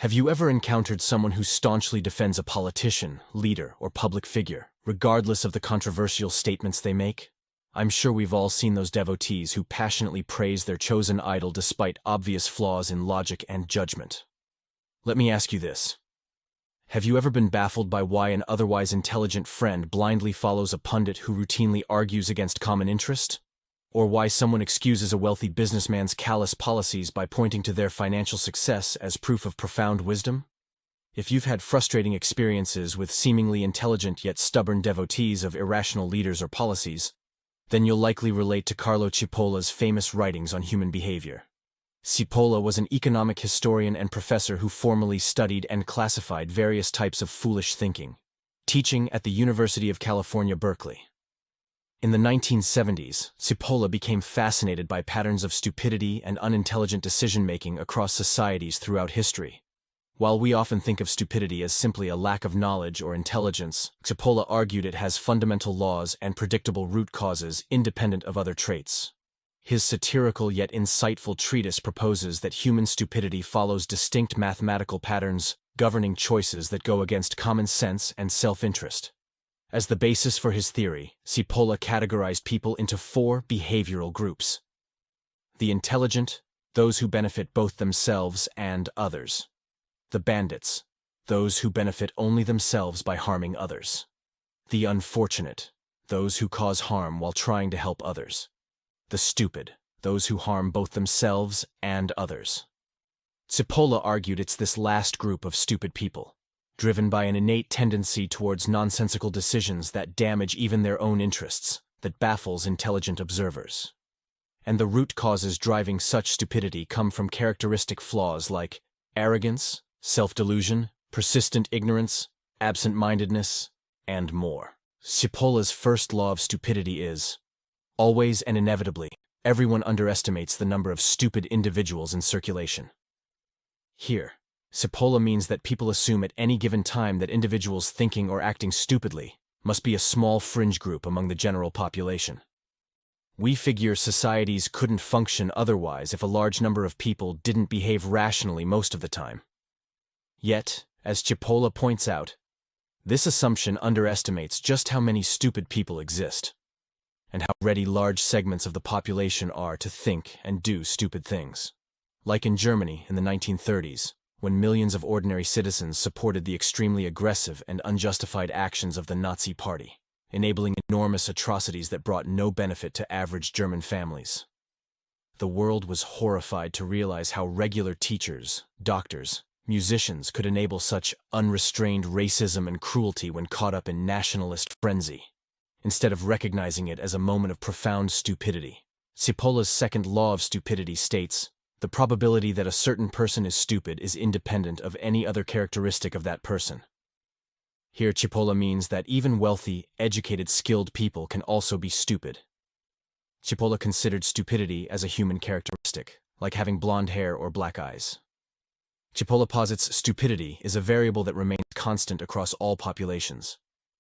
Have you ever encountered someone who staunchly defends a politician, leader, or public figure, regardless of the controversial statements they make? I'm sure we've all seen those devotees who passionately praise their chosen idol despite obvious flaws in logic and judgment. Let me ask you this. Have you ever been baffled by why an otherwise intelligent friend blindly follows a pundit who routinely argues against common interest? Or why someone excuses a wealthy businessman's callous policies by pointing to their financial success as proof of profound wisdom? If you've had frustrating experiences with seemingly intelligent yet stubborn devotees of irrational leaders or policies, then you'll likely relate to Carlo Cipolla's famous writings on human behavior. Cipolla was an economic historian and professor who formally studied and classified various types of foolish thinking, teaching at the University of California, Berkeley. In the 1970s, Cipolla became fascinated by patterns of stupidity and unintelligent decision-making across societies throughout history. While we often think of stupidity as simply a lack of knowledge or intelligence, Cipolla argued it has fundamental laws and predictable root causes independent of other traits. His satirical yet insightful treatise proposes that human stupidity follows distinct mathematical patterns governing choices that go against common sense and self-interest. As the basis for his theory, Cipolla categorized people into four behavioral groups: the intelligent, those who benefit both themselves and others; the bandits, those who benefit only themselves by harming others; the unfortunate, those who cause harm while trying to help others; the stupid, those who harm both themselves and others. Cipolla argued it's this last group of stupid people, driven by an innate tendency towards nonsensical decisions that damage even their own interests, that baffles intelligent observers. And the root causes driving such stupidity come from characteristic flaws like arrogance, self-delusion, persistent ignorance, absent-mindedness, and more. Cipolla's first law of stupidity is: always and inevitably, everyone underestimates the number of stupid individuals in circulation. Here, Cipolla means that people assume at any given time that individuals thinking or acting stupidly must be a small fringe group among the general population. We figure societies couldn't function otherwise if a large number of people didn't behave rationally most of the time. Yet, as Cipolla points out, this assumption underestimates just how many stupid people exist, and how ready large segments of the population are to think and do stupid things. Like in Germany in the 1930s, when millions of ordinary citizens supported the extremely aggressive and unjustified actions of the Nazi Party, enabling enormous atrocities that brought no benefit to average German families. The world was horrified to realize how regular teachers, doctors, musicians could enable such unrestrained racism and cruelty when caught up in nationalist frenzy, instead of recognizing it as a moment of profound stupidity. Cipolla's second law of stupidity states: the probability that a certain person is stupid is independent of any other characteristic of that person. Here Cipolla means that even wealthy, educated, skilled people can also be stupid. Cipolla considered stupidity as a human characteristic, like having blonde hair or black eyes. Cipolla posits stupidity is a variable that remains constant across all populations.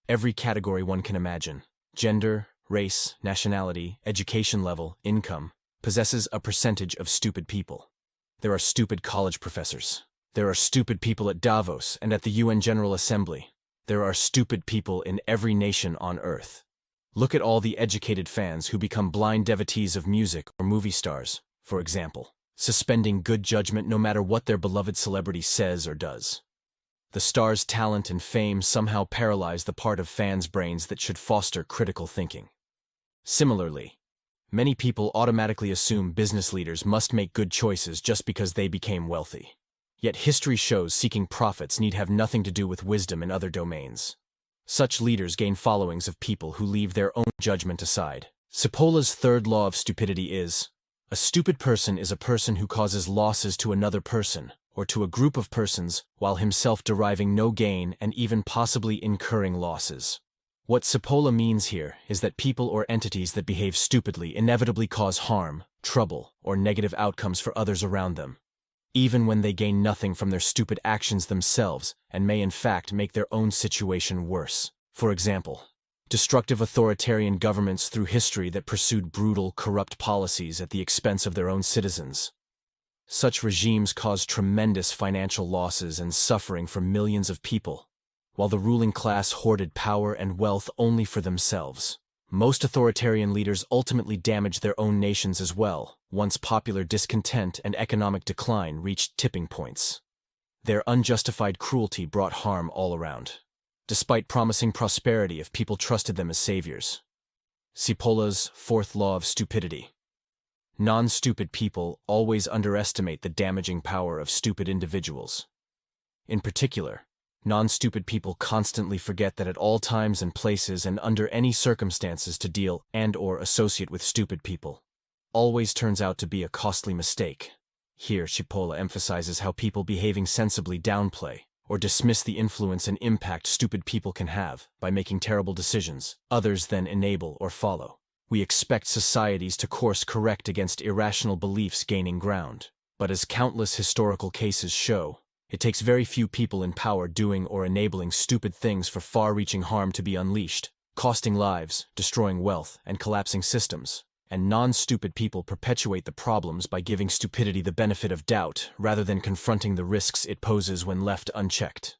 Every category one can imagine: gender, race, nationality, education level, income, possesses a percentage of stupid people. There are stupid college professors. There are stupid people at Davos and at the UN General Assembly. There are stupid people in every nation on Earth. Look at all the educated fans who become blind devotees of music or movie stars, for example, suspending good judgment no matter what their beloved celebrity says or does. The star's talent and fame somehow paralyze the part of fans' brains that should foster critical thinking. Similarly, many people automatically assume business leaders must make good choices just because they became wealthy. Yet history shows seeking profits need have nothing to do with wisdom in other domains. Such leaders gain followings of people who leave their own judgment aside. Cipolla's third law of stupidity is: a stupid person is a person who causes losses to another person, or to a group of persons, while himself deriving no gain and even possibly incurring losses. What Cipolla means here is that people or entities that behave stupidly inevitably cause harm, trouble, or negative outcomes for others around them, even when they gain nothing from their stupid actions themselves and may in fact make their own situation worse. For example, destructive authoritarian governments through history that pursued brutal, corrupt policies at the expense of their own citizens. Such regimes cause tremendous financial losses and suffering for millions of people, while the ruling class hoarded power and wealth only for themselves. Most authoritarian leaders ultimately damage their own nations as well, once popular discontent and economic decline reached tipping points. Their unjustified cruelty brought harm all around, despite promising prosperity if people trusted them as saviors. Sepola's fourth law of stupidity. Non-stupid people always underestimate the damaging power of stupid individuals. In particular, non-stupid people constantly forget that at all times and places and under any circumstances to deal and/or associate with stupid people always turns out to be a costly mistake. Here, Sepola emphasizes how people behaving sensibly downplay or dismiss the influence and impact stupid people can have by making terrible decisions others then enable or follow. We expect societies to course correct against irrational beliefs gaining ground, but as countless historical cases show, it takes very few people in power doing or enabling stupid things for far-reaching harm to be unleashed, costing lives, destroying wealth, and collapsing systems. And non-stupid people perpetuate the problems by giving stupidity the benefit of doubt rather than confronting the risks it poses when left unchecked.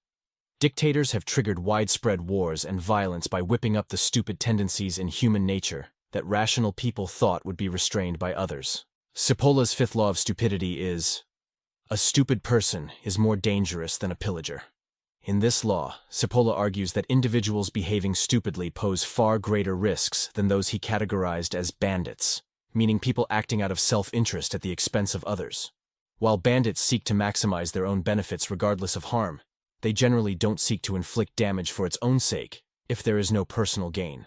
Dictators have triggered widespread wars and violence by whipping up the stupid tendencies in human nature that rational people thought would be restrained by others. Sepola's fifth law of stupidity is, a stupid person is more dangerous than a pillager. In this law, Sepola argues that individuals behaving stupidly pose far greater risks than those he categorized as bandits, meaning people acting out of self-interest at the expense of others. While bandits seek to maximize their own benefits regardless of harm, they generally don't seek to inflict damage for its own sake if there is no personal gain.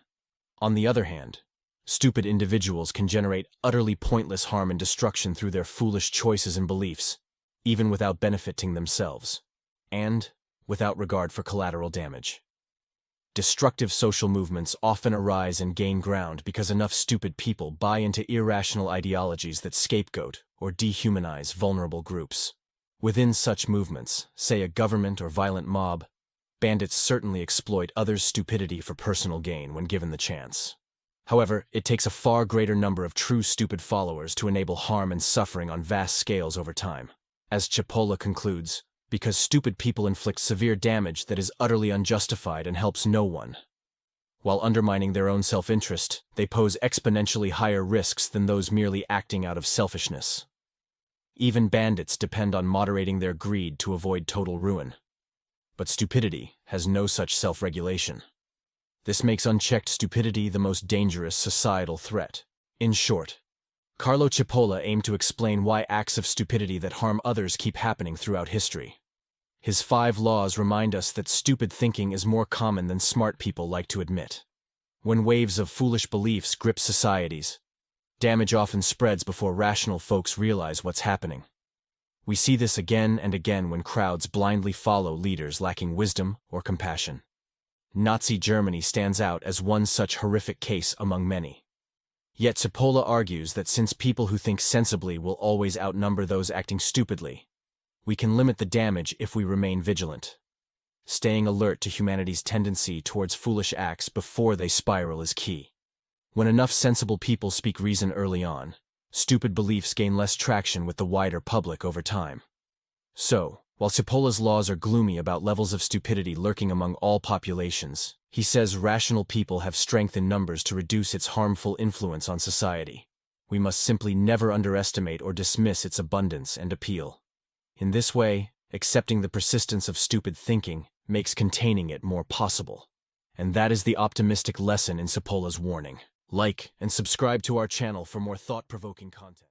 On the other hand, stupid individuals can generate utterly pointless harm and destruction through their foolish choices and beliefs, even without benefiting themselves, and without regard for collateral damage. Destructive social movements often arise and gain ground because enough stupid people buy into irrational ideologies that scapegoat or dehumanize vulnerable groups. Within such movements, say a government or violent mob, bandits certainly exploit others' stupidity for personal gain when given the chance. However, it takes a far greater number of true stupid followers to enable harm and suffering on vast scales over time. As Sepola concludes, because stupid people inflict severe damage that is utterly unjustified and helps no one. While undermining their own self-interest, they pose exponentially higher risks than those merely acting out of selfishness. Even bandits depend on moderating their greed to avoid total ruin. But stupidity has no such self-regulation. This makes unchecked stupidity the most dangerous societal threat. In short, Carlo Sepola aimed to explain why acts of stupidity that harm others keep happening throughout history. His 5 laws remind us that stupid thinking is more common than smart people like to admit. When waves of foolish beliefs grip societies, damage often spreads before rational folks realize what's happening. We see this again and again when crowds blindly follow leaders lacking wisdom or compassion. Nazi Germany stands out as one such horrific case among many. Yet Sepola argues that since people who think sensibly will always outnumber those acting stupidly, we can limit the damage if we remain vigilant. Staying alert to humanity's tendency towards foolish acts before they spiral is key. When enough sensible people speak reason early on, stupid beliefs gain less traction with the wider public over time. So, while Sepola's laws are gloomy about levels of stupidity lurking among all populations, he says rational people have strength in numbers to reduce its harmful influence on society. We must simply never underestimate or dismiss its abundance and appeal. In this way, accepting the persistence of stupid thinking makes containing it more possible. And that is the optimistic lesson in Sepola's warning. Like and subscribe to our channel for more thought-provoking content.